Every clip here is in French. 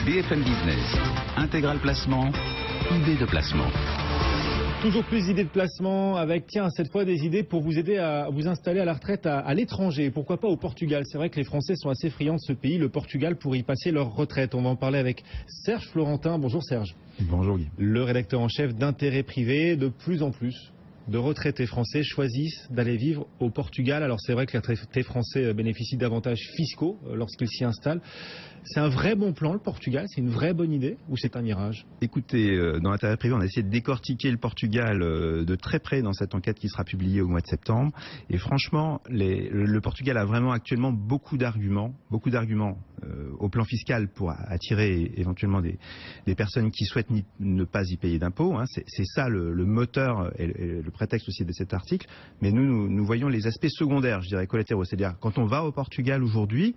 BFM Business, Intégral Placement, idée de placement. Toujours plus d'idées de placement avec, tiens, cette fois des idées pour vous aider à vous installer à la retraite à l'étranger. Pourquoi pas au Portugal? C'est vrai que les Français sont assez friands de ce pays, le Portugal, pour y passer leur retraite. On va en parler avec Serge Florentin. Bonjour Serge. Bonjour Guy. Le rédacteur en chef d'Intérêt Privé. De plus en plus de retraités français choisissent d'aller vivre au Portugal. Alors c'est vrai que les retraités français bénéficient d'avantages fiscaux lorsqu'ils s'y installent. C'est un vrai bon plan le Portugal? C'est une vraie bonne idée ou c'est un mirage? Écoutez, dans l'intérêt privé, on a essayé de décortiquer le Portugal de très près dans cette enquête qui sera publiée au mois de septembre. Et franchement, le Portugal a vraiment actuellement beaucoup d'arguments au plan fiscal pour attirer éventuellement des personnes qui souhaitent ne pas y payer d'impôts. Hein. C'est ça le moteur et le prétexte aussi de cet article. Mais nous voyons les aspects secondaires, je dirais collatéraux. C'est-à-dire quand on va au Portugal aujourd'hui,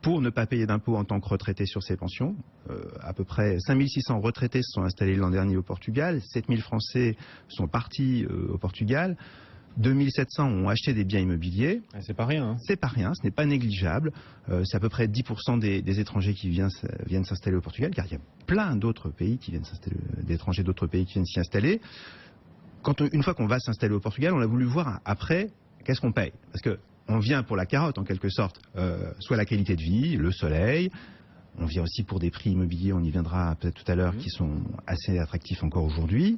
pour ne pas payer d'impôts en tant que retraité sur ses pensions. À peu près 5600 retraités se sont installés l'an dernier au Portugal, 7000 Français sont partis au Portugal, 2700 ont acheté des biens immobiliers. C'est pas rien. Hein. C'est pas rien, ce n'est pas négligeable. C'est à peu près 10% des étrangers qui viennent s'installer au Portugal, car il y a plein d'autres pays qui viennent s'installer, d'étrangers d'autres pays qui viennent s'y installer. Une fois qu'on va s'installer au Portugal, on a voulu voir après qu'est-ce qu'on paye. Parce que on vient pour la carotte en quelque sorte, soit la qualité de vie, le soleil. On vient aussi pour des prix immobiliers, on y viendra peut-être tout à l'heure, qui sont assez attractifs encore aujourd'hui,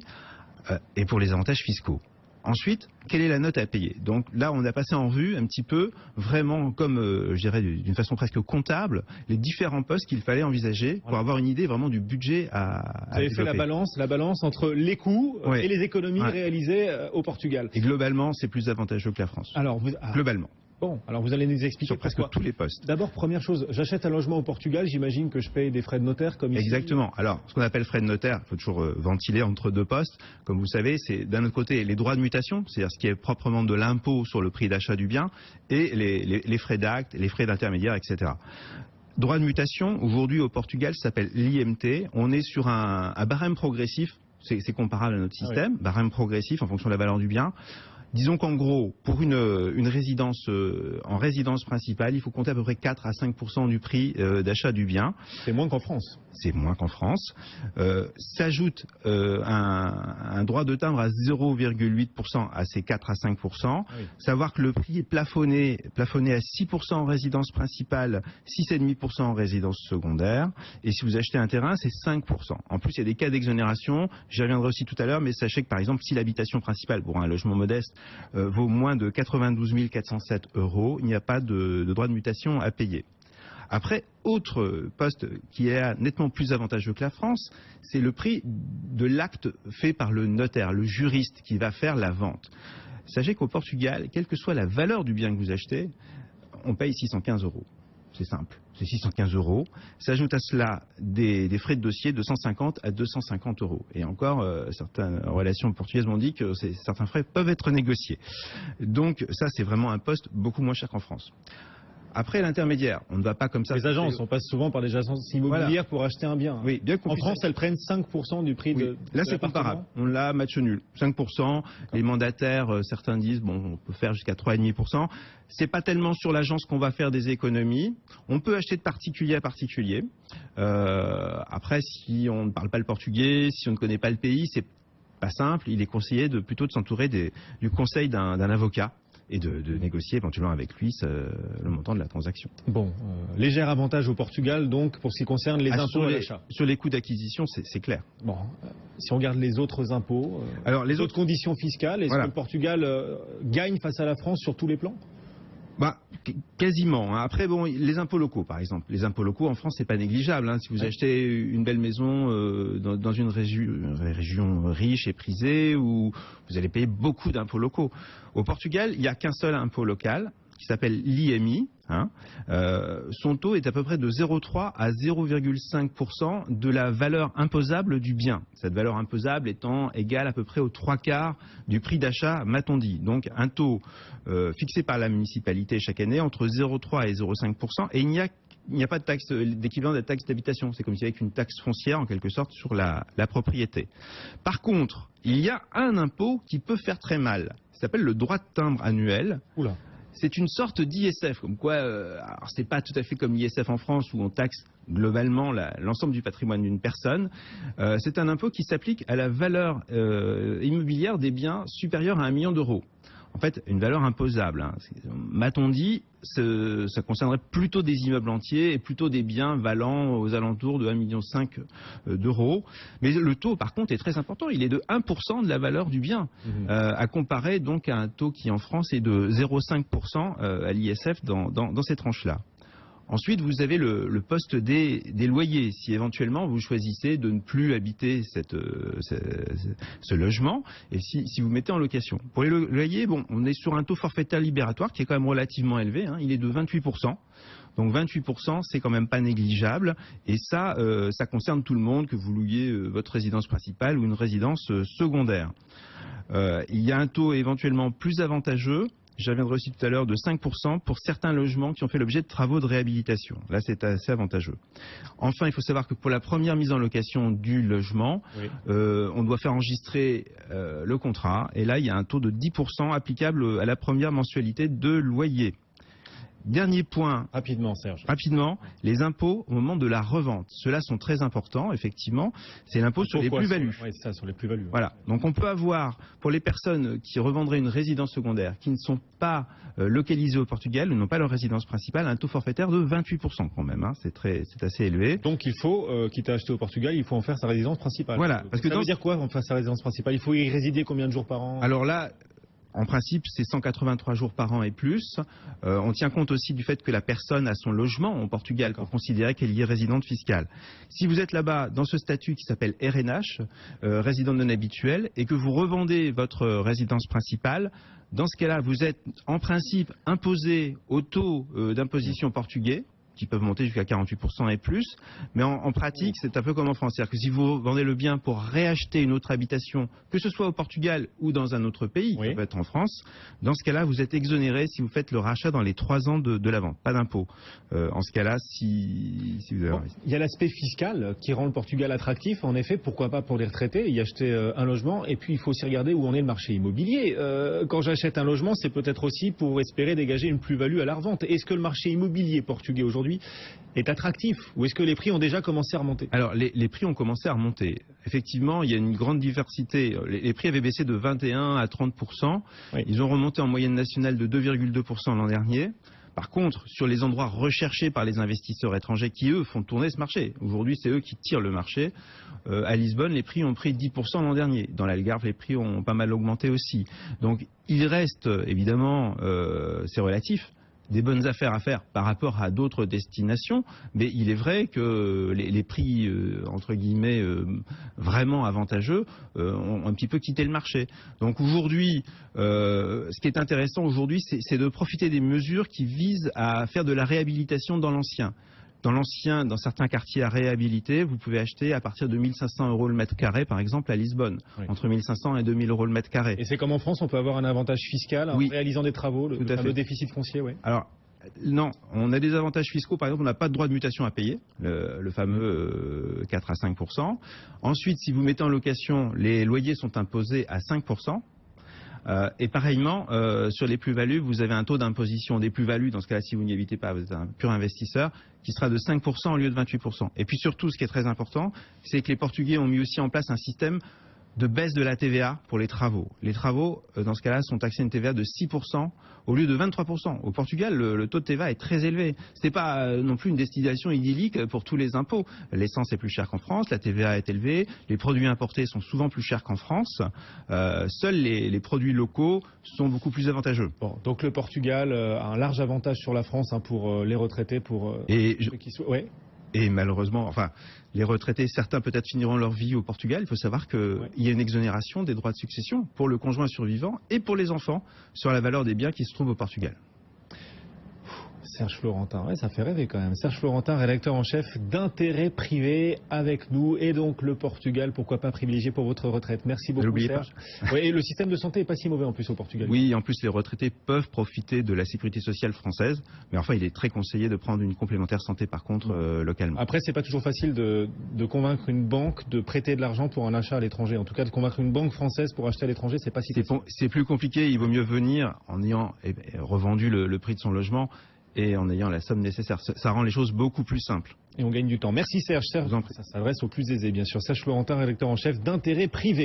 et pour les avantages fiscaux. Ensuite, quelle est la note à payer? Donc là, on a passé en revue un petit peu, vraiment comme, je dirais, d'une façon presque comptable, les différents postes qu'il fallait envisager pour avoir une idée vraiment du budget à Vous avez fait la balance entre les coûts et les économies réalisées au Portugal. Et globalement, c'est plus avantageux que la France. Alors, globalement. Bon, alors vous allez nous expliquer sur presque tous les postes. D'abord, première chose, j'achète un logement au Portugal, j'imagine que je paye des frais de notaire comme ici. Exactement. Alors, ce qu'on appelle frais de notaire, il faut toujours ventiler entre deux postes. Comme vous savez, c'est d'un autre côté les droits de mutation, c'est-à-dire ce qui est proprement de l'impôt sur le prix d'achat du bien, et les frais d'acte, les frais d'intermédiaire, etc. Droit de mutation, aujourd'hui au Portugal, s'appelle l'IMT. On est sur un barème progressif, c'est comparable à notre système, barème progressif en fonction de la valeur du bien. Disons qu'en gros, pour une résidence en résidence principale, il faut compter à peu près 4 à 5% du prix d'achat du bien. C'est moins qu'en France. C'est moins qu'en France. S'ajoute un droit de timbre à 0,8% à ces 4 à 5%. Oui. Savoir que le prix est plafonné à 6% en résidence principale, 6,5% en résidence secondaire. Et si vous achetez un terrain, c'est 5%. En plus, il y a des cas d'exonération. J'y reviendrai aussi tout à l'heure, mais sachez que par exemple, si l'habitation principale pour un logement modeste vaut moins de 92 407 €, il n'y a pas de droit de mutation à payer. Après, autre poste qui est nettement plus avantageux que la France, c'est le prix de l'acte fait par le notaire, le juriste qui va faire la vente. Sachez qu'au Portugal, quelle que soit la valeur du bien que vous achetez, on paye 615 €. C'est simple, c'est 615 €. S'ajoute à cela des frais de dossier de 150 à 250 €. Et encore, certaines relations portugaises m'ont dit que certains frais peuvent être négociés. Donc ça, c'est vraiment un poste beaucoup moins cher qu'en France. Après l'intermédiaire, on ne va pas comme ça. Les agences, on passe souvent par des agences immobilières pour acheter un bien. Oui, bien en France, elles prennent 5% du prix de là, c'est comparable. On l'a match nul. 5%. Les mandataires, certains disent, bon, on peut faire jusqu'à 3,5%. C'est pas tellement sur l'agence qu'on va faire des économies. On peut acheter de particulier à particulier. Après, si on ne parle pas le portugais, si on ne connaît pas le pays, c'est pas simple. Il est conseillé plutôt de s'entourer du conseil d'un avocat et de négocier éventuellement avec lui le montant de la transaction. Bon, léger avantage au Portugal donc pour ce qui concerne les impôts à l'achat. Sur les coûts d'acquisition, c'est clair. Bon, si on regarde les autres impôts, alors les autres conditions fiscales, est-ce que le Portugal gagne face à la France sur tous les plans? Quasiment. Après, bon, les impôts locaux, par exemple. Les impôts locaux en France, c'est pas négligeable. Hein. Si vous achetez une belle maison dans une région riche et prisée, où vous allez payer beaucoup d'impôts locaux. Au Portugal, il n'y a qu'un seul impôt local, qui s'appelle l'IMI. Hein. Son taux est à peu près de 0,3 à 0,5% de la valeur imposable du bien. Cette valeur imposable étant égale à peu près aux 3/4 du prix d'achat, m'a-t-on dit. Donc un taux fixé par la municipalité chaque année entre 0,3 et 0,5%. Et il n'y a pas de taxe d'équivalent de la taxe d'habitation. C'est comme s'il y avait une taxe foncière en quelque sorte sur la propriété. Par contre, il y a un impôt qui peut faire très mal. Ça s'appelle le droit de timbre annuel. Oula. C'est une sorte d'ISF, comme quoi, alors c'est pas tout à fait comme l'ISF en France où on taxe globalement l'ensemble du patrimoine d'une personne. C'est un impôt qui s'applique à la valeur immobilière des biens supérieurs à 1 million d'euros. En fait, une valeur imposable. Hein. M'a-t-on dit, ça concernerait plutôt des immeubles entiers et plutôt des biens valant aux alentours de 1,5 million d'euros. Mais le taux, par contre, est très important. Il est de 1% de la valeur du bien, à comparer donc à un taux qui, en France, est de 0,5% à l'ISF dans ces tranches-là. Ensuite, vous avez le poste des loyers. Si éventuellement vous choisissez de ne plus habiter ce logement et si vous mettez en location. Pour les loyers, bon, on est sur un taux forfaitaire libératoire qui est quand même relativement élevé. Hein, il est de 28%. Donc 28%, c'est quand même pas négligeable. Et ça concerne tout le monde, que vous louiez votre résidence principale ou une résidence secondaire. Il y a un taux éventuellement plus avantageux. Je reviendrai aussi tout à l'heure de 5% pour certains logements qui ont fait l'objet de travaux de réhabilitation. Là, c'est assez avantageux. Enfin, il faut savoir que pour la première mise en location du logement, on doit faire enregistrer le contrat. Et là, il y a un taux de 10% applicable à la première mensualité de loyer. Dernier point. Rapidement, Serge. Rapidement, les impôts au moment de la revente. Ceux-là sont très importants, effectivement. C'est l'impôt sur les plus-values. Oui, c'est ça, sur les plus-values. Voilà. Donc on peut avoir, pour les personnes qui revendraient une résidence secondaire, qui ne sont pas localisées au Portugal, ou n'ont pas leur résidence principale, un taux forfaitaire de 28% quand même. Hein. C'est assez élevé. Donc il faut, quitte à acheter au Portugal, il faut en faire sa résidence principale. Voilà. Parce que ça veut dire quoi, en faire sa résidence principale? Il faut y résider combien de jours par an? Alors là, en principe, c'est 183 jours par an et plus. On tient compte aussi du fait que la personne a son logement au Portugal pour considérer qu'elle y est résidente fiscale. Si vous êtes là-bas dans ce statut qui s'appelle RNH, résident non habituel, et que vous revendez votre résidence principale, dans ce cas-là, vous êtes en principe imposé au taux d'imposition portugais, qui peuvent monter jusqu'à 48% et plus. Mais en pratique, c'est un peu comme en France. C'est-à-dire que si vous vendez le bien pour réacheter une autre habitation, que ce soit au Portugal ou dans un autre pays, ça peut être en France, dans ce cas-là, vous êtes exonéré si vous faites le rachat dans les 3 ans de la vente. Pas d'impôt. En ce cas-là, si vous avez... Il y a l'aspect fiscal qui rend le Portugal attractif. En effet, pourquoi pas pour les retraités y acheter un logement. Et puis, il faut aussi regarder où en est le marché immobilier. Quand j'achète un logement, c'est peut-être aussi pour espérer dégager une plus-value à la revente. Est-ce que le marché immobilier portugais aujourd'hui est attractif, ou est-ce que les prix ont déjà commencé à remonter? Alors les prix ont commencé à remonter. Effectivement, il y a une grande diversité. Les prix avaient baissé de 21 à 30%. Oui. Ils ont remonté en moyenne nationale de 2,2% l'an dernier. Par contre, sur les endroits recherchés par les investisseurs étrangers qui, eux, font tourner ce marché. Aujourd'hui, c'est eux qui tirent le marché. À Lisbonne, les prix ont pris 10% l'an dernier. Dans l'Algarve, les prix ont pas mal augmenté aussi. Donc, il reste, évidemment, c'est relatif, des bonnes affaires à faire par rapport à d'autres destinations, mais il est vrai que les prix, entre guillemets, vraiment avantageux ont un petit peu quitté le marché. Donc aujourd'hui, ce qui est intéressant aujourd'hui, c'est de profiter des mesures qui visent à faire de la réhabilitation dans l'ancien. Dans certains quartiers à réhabiliter, vous pouvez acheter à partir de 1 500 € le mètre carré, par exemple, à Lisbonne. Oui. Entre 1 500 et 2 000 € le mètre carré. Et c'est comme en France, on peut avoir un avantage fiscal en réalisant des travaux, le fameux déficit foncier, oui. Alors, non, on a des avantages fiscaux. Par exemple, on n'a pas de droit de mutation à payer, le fameux 4 à 5%. Ensuite, si vous mettez en location, les loyers sont imposés à 5%. Et pareillement, sur les plus-values, vous avez un taux d'imposition des plus-values, dans ce cas-là, si vous n'y habitez pas, vous êtes un pur investisseur, qui sera de 5% au lieu de 28%. Et puis surtout, ce qui est très important, c'est que les Portugais ont mis aussi en place un système de baisse de la TVA pour les travaux. Les travaux, dans ce cas-là, sont taxés à une TVA de 6% au lieu de 23%. Au Portugal, le taux de TVA est très élevé. Ce n'est pas non plus une destination idyllique pour tous les impôts. L'essence est plus chère qu'en France, la TVA est élevée, les produits importés sont souvent plus chers qu'en France. Seuls les produits locaux sont beaucoup plus avantageux. Bon, donc le Portugal a un large avantage sur la France pour les retraités, pour ceux qui souhaitent... Ouais. Et malheureusement, enfin, les retraités, certains peut-être finiront leur vie au Portugal. Il faut savoir qu'il y a une exonération des droits de succession pour le conjoint survivant et pour les enfants sur la valeur des biens qui se trouvent au Portugal. Serge Florentin, ouais, ça fait rêver quand même. Serge Florentin, rédacteur en chef d'Intérêt Privé avec nous. Et donc le Portugal, pourquoi pas privilégié pour votre retraite. Merci beaucoup Serge. Ouais, et le système de santé n'est pas si mauvais en plus au Portugal. Oui, en plus les retraités peuvent profiter de la sécurité sociale française. Mais enfin, il est très conseillé de prendre une complémentaire santé par contre localement. Après, c'est pas toujours facile de convaincre une banque de prêter de l'argent pour un achat à l'étranger. En tout cas, de convaincre une banque française pour acheter à l'étranger, c'est pas si facile. C'est plus compliqué. Il vaut mieux venir en ayant revendu le prix de son logement et en ayant la somme nécessaire. Ça rend les choses beaucoup plus simples. Et on gagne du temps. Merci Serge. Je vous en prie. Ça s'adresse aux plus aisés, bien sûr. Serge Florentin, rédacteur en chef d'Intérêt Privé.